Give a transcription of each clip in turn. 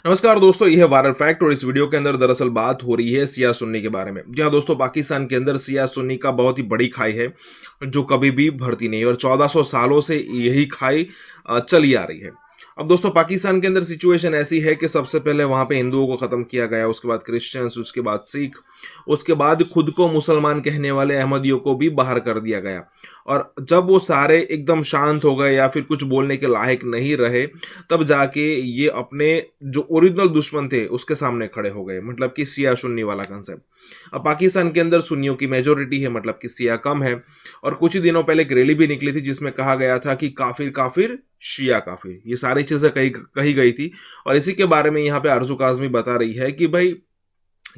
नमस्कार दोस्तों, ये है वायरल फैक्ट और इस वीडियो के अंदर दरअसल बात हो रही है सिया सुन्नी के बारे में। जी हाँ दोस्तों, पाकिस्तान के अंदर सिया सुन्नी का बहुत ही बड़ी खाई है जो कभी भी भरती नहीं और 1400 सालों से यही खाई चली आ रही है। अब दोस्तों, पाकिस्तान के अंदर सिचुएशन ऐसी है कि सबसे पहले वहां पे हिंदुओं को खत्म किया गया, उसके बाद क्रिश्चियंस, उसके बाद सिख, उसके बाद खुद को मुसलमान कहने वाले अहमदियों को भी बाहर कर दिया गया। और जब वो सारे एकदम शांत हो गए या फिर कुछ बोलने के लायक नहीं रहे, तब जाके ये अपने जो ओरिजिनल दुश्मन थे उसके सामने खड़े हो गए, मतलब कि सिया सुन्नी वाला कंसेप्ट। अब पाकिस्तान के अंदर सुन्नियों की मेजोरिटी है, मतलब कि सिया कम है। और कुछ ही दिनों पहले एक रैली भी निकली थी जिसमें कहा गया था कि काफिर काफिर शिया काफिर, ये सारी चीजें कही कही गई थी। और इसी के बारे में यहाँ पे आरजू काजमी बता रही है कि भाई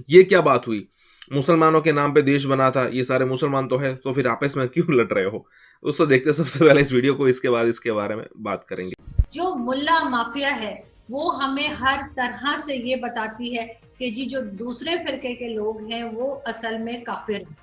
ये क्या बात हुई, मुसलमानों के नाम पे देश बना था, ये सारे मुसलमान तो है, तो फिर आपस में क्यों लड़ रहे हो। दोस्तों देखते सबसे पहले इस वीडियो को, इसके बाद इसके बारे में बात करेंगे। जो मुल्ला माफिया है वो हमें हर तरह से ये बताती है कि जी जो दूसरे फिरके के लोग हैं वो असल में काफिर हैं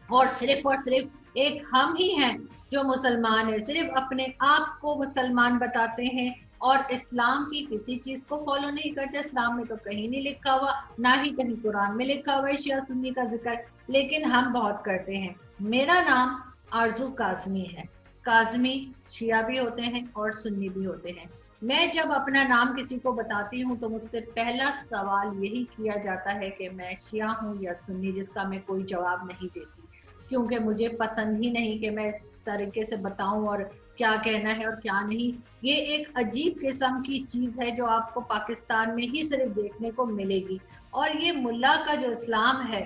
और सिर्फ एक हम ही हैं जो मुसलमान है, सिर्फ अपने आप को मुसलमान बताते हैं और इस्लाम की किसी चीज को फॉलो नहीं करते। इस्लाम में तो कहीं नहीं लिखा हुआ, ना ही कहीं कुरान में लिखा हुआ है शिया सुन्नी का जिक्र, लेकिन हम बहुत करते हैं। मेरा नाम आरजू काजमी है। काजमी शिया भी होते हैं और सुन्नी भी होते हैं। मैं जब अपना नाम किसी को बताती हूँ तो मुझसे पहला सवाल यही किया जाता है कि मैं शिया हूँ या सुन्नी, जिसका मैं कोई जवाब नहीं देती, क्योंकि मुझे पसंद ही नहीं कि मैं इस तरीके से बताऊं और क्या कहना है और क्या नहीं। ये एक अजीब किस्म की चीज है जो आपको पाकिस्तान में ही सिर्फ देखने को मिलेगी। और ये मुल्ला का जो इस्लाम है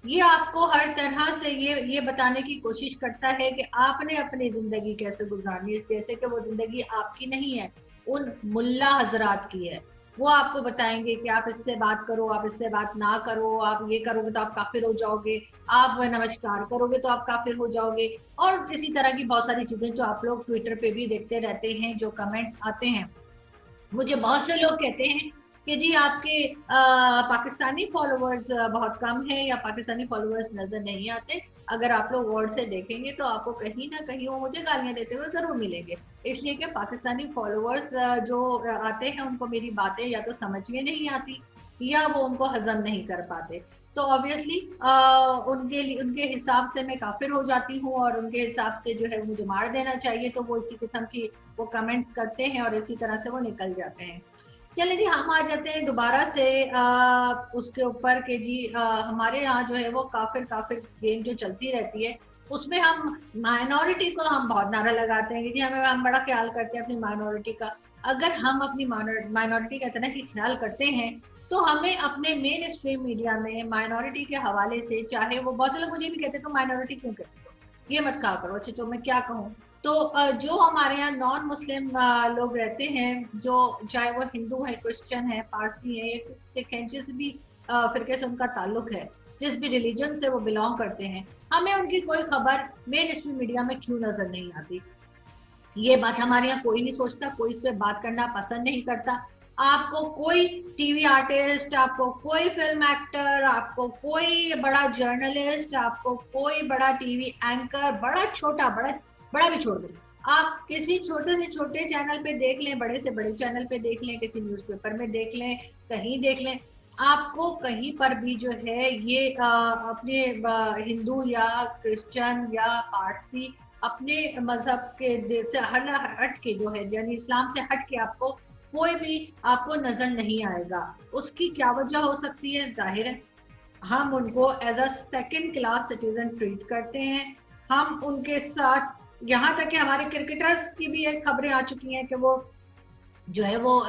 ये आपको हर तरह से ये बताने की कोशिश करता है कि आपने अपनी जिंदगी कैसे गुजारनी है, जैसे कि वो जिंदगी आपकी नहीं है, उन मुल्ला हजरात की है। वो आपको बताएंगे कि आप इससे बात करो, आप इससे बात ना करो, आप ये करोगे तो आप काफिर हो जाओगे, आप नमस्कार करोगे तो आप काफिर हो जाओगे। और इसी तरह की बहुत सारी चीजें जो आप लोग ट्विटर पे भी देखते रहते हैं, जो कमेंट्स आते हैं। मुझे बहुत से लोग कहते हैं कि जी आपके पाकिस्तानी फॉलोअर्स बहुत कम है या पाकिस्तानी फॉलोअर्स नजर नहीं आते। अगर आप लोग गौर से देखेंगे तो आपको कहीं ना कहीं वो मुझे गालियां देते हुए जरूर मिलेंगे, इसलिए कि पाकिस्तानी फॉलोअर्स जो आते हैं उनको मेरी बातें या तो समझ में नहीं आती या वो उनको हजम नहीं कर पाते। तो ऑब्वियसली उनके हिसाब से मैं काफिर हो जाती हूँ और उनके हिसाब से जो है मुझे मार देना चाहिए, तो वो इसी किस्म की वो कमेंट्स करते हैं और इसी तरह से वो निकल जाते हैं। चलिए जी, हम आ जाते हैं दोबारा से उसके ऊपर कि जी हमारे यहाँ जो है वो काफिर काफिर गेम जो चलती रहती है, उसमें हम माइनॉरिटी को हम बहुत नारा लगाते हैं कि जी हम बड़ा ख्याल करते हैं अपनी माइनॉरिटी का। अगर हम अपनी माइनॉरिटी का इतना ही ख्याल करते हैं तो हमें अपने मेन स्ट्रीम मीडिया में माइनॉरिटी के हवाले से, चाहे वो बहुत से लोग मुझे भी कहते तो माइनॉरिटी क्यों कहते हो, ये मत कहा करो। अच्छा तो मैं क्या कहूँ, तो जो हमारे यहाँ नॉन मुस्लिम लोग रहते हैं, जो चाहे वो हिंदू है, क्रिश्चियन है, पारसी है, या सिख है, जिस भी फिरके से उनका ताल्लुक है, जिस भी रिलीजन से वो बिलोंग करते हैं, हमें उनकी कोई खबर मेन स्ट्रीम मीडिया में क्यों नजर नहीं आती। ये बात हमारे यहाँ कोई नहीं सोचता, कोई इस पे बात करना पसंद नहीं करता। आपको कोई टीवी आर्टिस्ट, आपको कोई फिल्म एक्टर, आपको कोई बड़ा जर्नलिस्ट, आपको कोई बड़ा टीवी एंकर, बड़ा छोटा, बड़ा बड़ा भी छोड़ दें, आप किसी छोटे से छोटे चैनल पे देख लें, बड़े से बड़े चैनल पे देख लें, किसी न्यूज़पेपर में देख लें, कहीं देख लें, आपको कहीं पर भी जो है ये अपने हिंदू या क्रिश्चियन या पारसी अपने मजहब के से हट के जो है, यानी इस्लाम से हट के आपको कोई भी आपको नजर नहीं आएगा। उसकी क्या वजह हो सकती है? जाहिर है हम उनको as a second class citizen treat करते हैं। हम उनके साथ, यहाँ तक कि हमारे क्रिकेटर्स की भी एक खबरें आ चुकी हैं कि वो जो है वो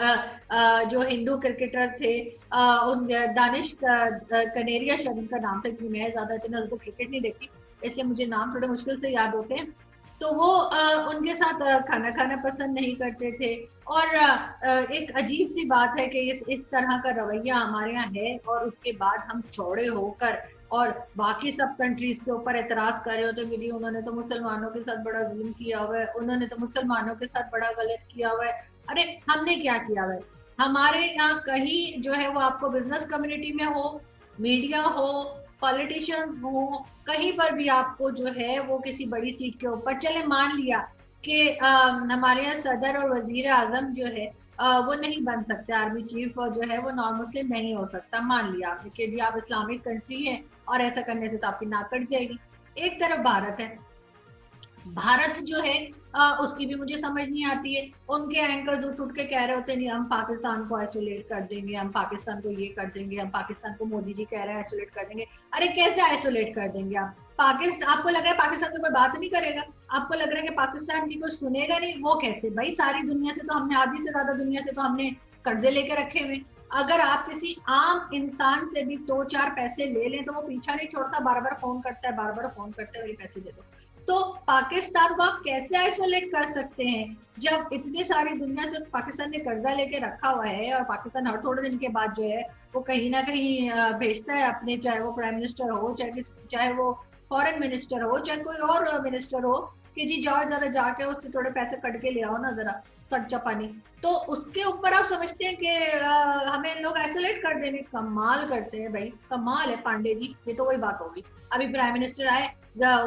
जो हिंदू क्रिकेटर थे, उन दानिश कनेरिया शायद उनका नाम था, क्योंकि मैं ज्यादा इतना तो क्रिकेट नहीं देखती, इसलिए मुझे नाम थोड़े मुश्किल से याद होते हैं। तो वो उनके साथ खाना खाना पसंद नहीं करते थे। और एक अजीब सी बात है कि इस तरह का रवैया हमारे यहाँ है और उसके बाद हम चौड़े होकर और बाकी सब कंट्रीज के ऊपर एतराज कर रहे होते हैं कि उन्होंने तो मुसलमानों के साथ बड़ा जुल्म किया हुआ है, उन्होंने तो मुसलमानों के साथ बड़ा गलत किया हुआ है। अरे हमने क्या किया हुआ है? हमारे यहाँ कहीं जो है वो आपको बिजनेस कम्युनिटी में हो, मीडिया हो, पॉलिटिशियंस हो, कहीं पर भी आपको जो है वो किसी बड़ी सीट के ऊपर, चले मान लिया कि हमारे यहाँ सदर और वजीर आजम जो है वो नहीं बन सकते, आर्मी चीफ जो है वो नॉन मुस्लिम नहीं हो सकता। मान लिया आपने कि जी आप इस्लामिक कंट्री है और ऐसा करने से तो आपकी नाक कट जाएगी। एक तरफ भारत है, भारत जो है उसकी भी मुझे समझ नहीं आती है। उनके एंकर जो उठ के कह रहे होते हैं नहीं हम पाकिस्तान को आइसोलेट कर देंगे, हम पाकिस्तान को ये कर देंगे, हम पाकिस्तान को मोदी जी कह रहे हैं आइसोलेट कर देंगे। अरे कैसे आइसोलेट कर देंगे आप? पाकिस्तान, आपको लग रहा है पाकिस्तान से कोई बात नहीं करेगा? आपको लग रहा है कि पाकिस्तान की कोई सुनेगा नहीं? वो कैसे भाई, सारी दुनिया से तो हमने, आधी से ज्यादा दुनिया से तो हमने कर्जे लेके रखे हुए। अगर आप किसी आम इंसान से भी 2-4 पैसे ले लें तो वो पीछा नहीं छोड़ता, बार बार फोन करता है, बार बार फोन करता है, वही पैसे दे दो। तो पाकिस्तान को आप कैसे आइसोलेट कर सकते हैं जब इतनी सारी दुनिया से पाकिस्तान ने कर्जा लेके रखा हुआ है, और पाकिस्तान हर थोड़े दिन के बाद जो है वो कहीं ना कहीं भेजता है अपने, चाहे वो प्राइम मिनिस्टर हो, चाहे वो फॉरेन मिनिस्टर हो, चाहे कोई और मिनिस्टर हो, कि जी जाओ जरा जाके उससे थोड़े पैसे कट के ले आओ ना जरा खर्चा पानी। तो उसके ऊपर आप समझते हैं कि हमें लोग आइसोलेट कर देंगे? कमाल करते हैं भाई, कमाल है पांडे जी। ये तो वही बात होगी, अभी प्राइम मिनिस्टर आए,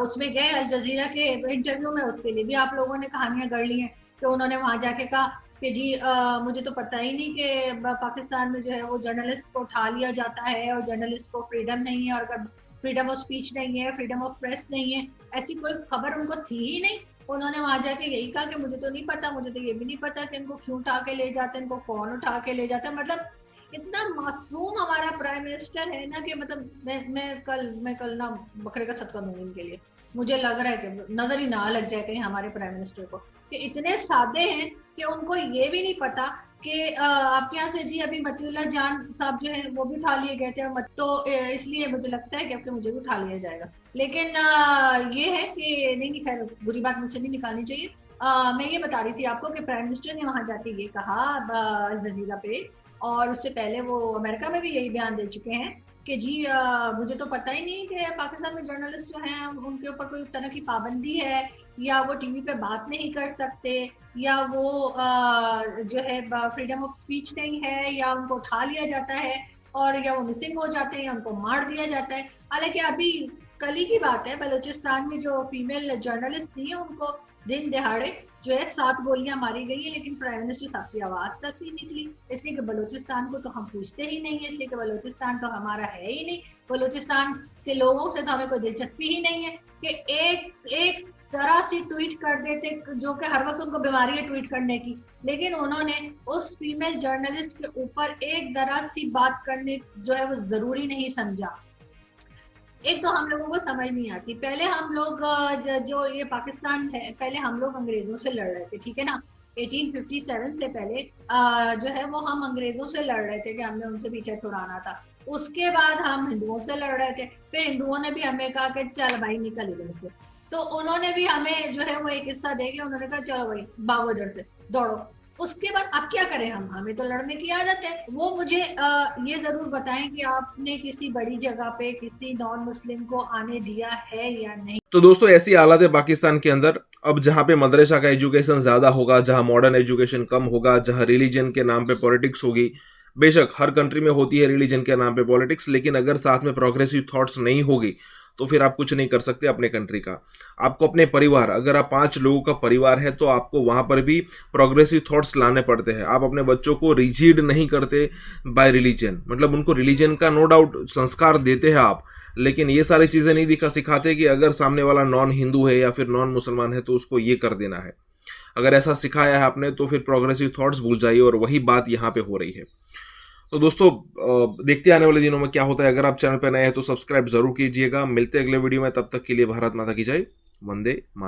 उसमें गए अल जजीरा के इंटरव्यू में, उसके लिए भी आप लोगों ने कहानियां गढ़ ली हैं कि उन्होंने वहां जाके कहा कि जी मुझे तो पता ही नहीं कि पाकिस्तान में जो है वो जर्नलिस्ट को उठा लिया जाता है और जर्नलिस्ट को फ्रीडम नहीं है, और अगर फ्रीडम ऑफ स्पीच नहीं है, फ्रीडम ऑफ प्रेस नहीं है, ऐसी कोई खबर उनको थी ही नहीं। उन्होंने वहां जाके यही कहा कि मुझे तो नहीं पता, मुझे तो ये भी नहीं पता कि इनको क्यों उठा के ले जाते हैं, इनको कौन उठा के ले जाता है। मतलब इतना मासूम हमारा प्राइम मिनिस्टर है ना कि मतलब मैं कल ना बकरे का सदका दूंगी इनके लिए। मुझे लग रहा है कि नजर ही ना लग जाए कहीं हमारे प्राइम मिनिस्टर को, कि इतने सादे हैं कि उनको ये भी नहीं पता कि आपके यहाँ से जी अभी मतीउल्लाह जान साहब जो है वो भी उठा लिए गए थे, तो इसलिए मुझे लगता है कि अब मुझे भी उठा लिया जाएगा। लेकिन ये है कि नहीं, खैर बुरी बात मुझसे नहीं निकालनी चाहिए। मैं ये बता रही थी आपको कि प्राइम मिनिस्टर ने वहां जाके ये कहा अल जजीरा पे, और उससे पहले वो अमेरिका में भी यही बयान दे चुके हैं कि जी मुझे तो पता ही नहीं कि पाकिस्तान में जर्नलिस्ट जो हैं उनके ऊपर कोई तरह की पाबंदी है, या वो टीवी पे बात नहीं कर सकते, या वो जो है फ्रीडम ऑफ स्पीच नहीं है, या उनको उठा लिया जाता है, और या वो मिसिंग हो जाते हैं, या उनको मार दिया जाता है। हालांकि अभी कल ही की बात है, बलूचिस्तान में जो फीमेल जर्नलिस्ट थी उनको दिन दिहाड़े जो है 7 गोलियां मारी गई है, लेकिन प्राइम मिनिस्टर साहब की आवाज तक नहीं निकली। इसलिए कि बलूचिस्तान को तो हम पूछते ही नहीं है, इसलिए कि बलूचिस्तान तो हमारा है ही नहीं, बलूचिस्तान के लोगों से तो हमें कोई दिलचस्पी ही नहीं है कि एक तरह से ट्वीट कर देते, जो कि हर वक्त उनको बीमारी है ट्वीट करने की, लेकिन उन्होंने उस फीमेल जर्नलिस्ट के ऊपर एक तरह सी बात करने जो है वो जरूरी नहीं समझा। एक तो हम लोगों को समझ नहीं आती, पहले हम लोग जो ये पाकिस्तान है, पहले हम लोग अंग्रेजों से लड़ रहे थे, ठीक है ना, 1857 से पहले जो है वो हम अंग्रेजों से लड़ रहे थे कि हमने उनसे पीछे छुड़ाना था। उसके बाद हम हिंदुओं से लड़ रहे थे, फिर हिंदुओं ने भी हमें कहा कि चल भाई निकल इधर से, तो उन्होंने भी हमें जो है वो एक हिस्सा देके उन्होंने कहा चलो भाई भागो इधर से, दौड़ो। उसके बाद अब क्या करें, हम हमें तो लड़ने की आदत है। वो मुझे ये जरूर बताएं कि आपने किसी बड़ी जगह पे किसी नॉन मुस्लिम को आने दिया है या नहीं। तो दोस्तों ऐसी हालत है पाकिस्तान के अंदर, अब जहाँ पे मदरसा का एजुकेशन ज्यादा होगा, जहाँ मॉडर्न एजुकेशन कम होगा, जहाँ रिलीजन के नाम पे पॉलिटिक्स होगी। बेशक हर कंट्री में होती है रिलीजन के नाम पे पॉलिटिक्स, लेकिन अगर साथ में प्रोग्रेसिव थॉट्स नहीं होगी तो फिर आप कुछ नहीं कर सकते अपने कंट्री का। आपको अपने परिवार, अगर आप 5 लोगों का परिवार है तो आपको वहां पर भी प्रोग्रेसिव थॉट्स लाने पड़ते हैं। आप अपने बच्चों को रिजिड नहीं करते बाय रिलीजन, मतलब उनको रिलीजन का नो डाउट संस्कार देते हैं आप, लेकिन ये सारी चीजें नहीं सिखाते कि अगर सामने वाला नॉन हिंदू है या फिर नॉन मुसलमान है तो उसको ये कर देना है। अगर ऐसा सिखाया है आपने तो फिर प्रोग्रेसिव थॉट्स भूल जाइए, और वही बात यहाँ पे हो रही है। तो दोस्तों देखते आने वाले दिनों में क्या होता है। अगर आप चैनल पर नए हैं तो सब्सक्राइब जरूर कीजिएगा। मिलते हैं अगले वीडियो में, तब तक के लिए भारत माता की जय, वंदे मातरम।